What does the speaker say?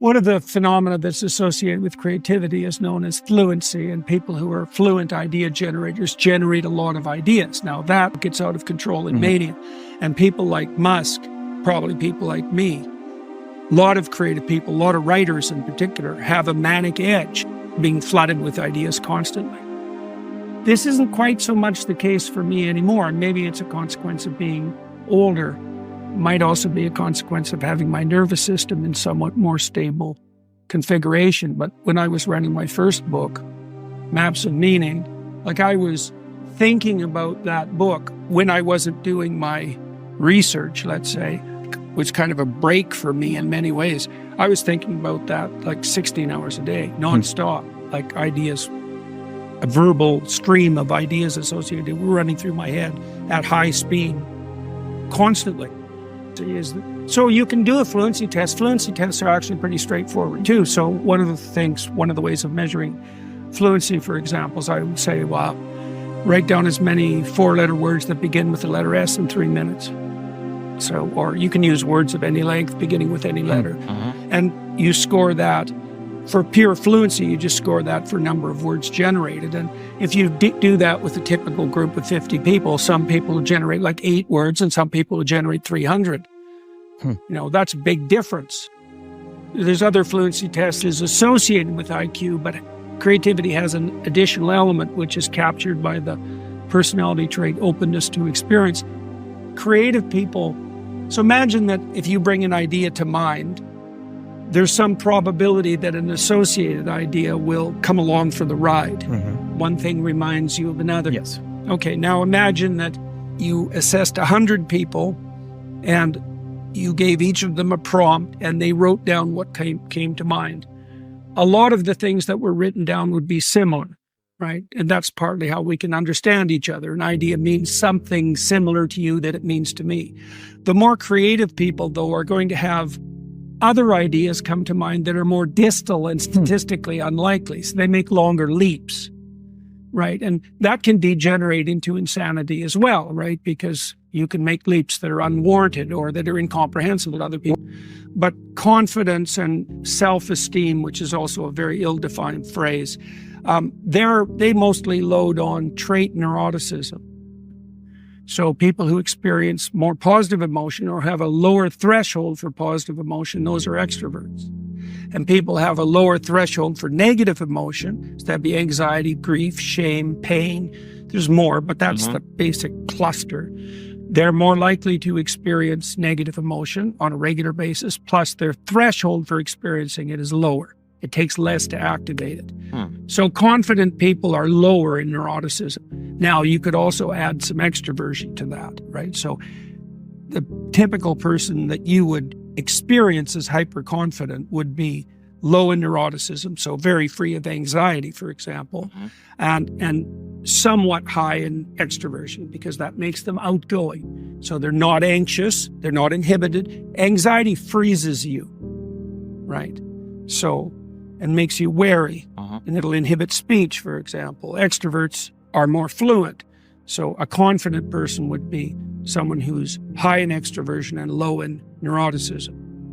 One of the phenomena that's associated with creativity is known as fluency, and people who are fluent idea generators generate a lot of ideas. Now that gets out of control in mania, and people like Musk, probably people like me, a lot of creative people, a lot of writers in particular, have a manic edge, being flooded with ideas constantly. This isn't quite so much the case for me anymore. Maybe it's a consequence of being older. Might also be a consequence of having my nervous system in somewhat more stable configuration. But when I was writing my first book, Maps of Meaning, like I was thinking about that book when I wasn't doing my research, let's say, which kind of a break for me in many ways. I was thinking about that like 16 hours a day, nonstop, like ideas, a verbal stream of ideas associated running through my head at high speed constantly. So you can do a fluency test. Fluency tests are actually pretty straightforward too. So one of the ways of measuring fluency, for example, is I would say, well, write down as many 4-letter words that begin with the letter S in 3 minutes. So, or you can use words of any length beginning with any letter. And you score that. For pure fluency, you just score that for number of words generated. And if you do that with a typical group of 50 people, some people will generate like 8 words and some people will generate 300. You know, that's a big difference. There's other fluency tests associated with IQ, but creativity has an additional element which is captured by the personality trait openness to experience. Creative people, so imagine that if you bring an idea to mind, there's some probability that an associated idea will come along for the ride. One thing reminds you of another. Yes. Okay, now imagine that you assessed 100 people and you gave each of them a prompt and they wrote down what came to mind. A lot of the things that were written down would be similar, right? And that's partly how we can understand each other. An idea means something similar to you that it means to me. The more creative people, though, are going to have other ideas come to mind that are more distal and statistically unlikely. So they make longer leaps, right? And that can degenerate into insanity as well, right? Because you can make leaps that are unwarranted or that are incomprehensible to other people. But confidence and self-esteem, which is also a very ill-defined phrase, they mostly load on trait neuroticism. So people who experience more positive emotion or have a lower threshold for positive emotion, those are extroverts. And people have a lower threshold for negative emotion, so that'd be anxiety, grief, shame, pain. There's more, but that's the basic cluster. They're more likely to experience negative emotion on a regular basis, plus their threshold for experiencing it is lower. It takes less to activate it. So confident people are lower in neuroticism. Now, you could also add some extroversion to that, right? So the typical person that you would experience as hyperconfident would be low in neuroticism, so very free of anxiety, for example, and somewhat high in extroversion because that makes them outgoing. So they're not anxious, they're not inhibited. Anxiety freezes you, right? So, and makes you wary, and it'll inhibit speech, for example. Extroverts are more fluent. So a confident person would be someone who's high in extroversion and low in neuroticism.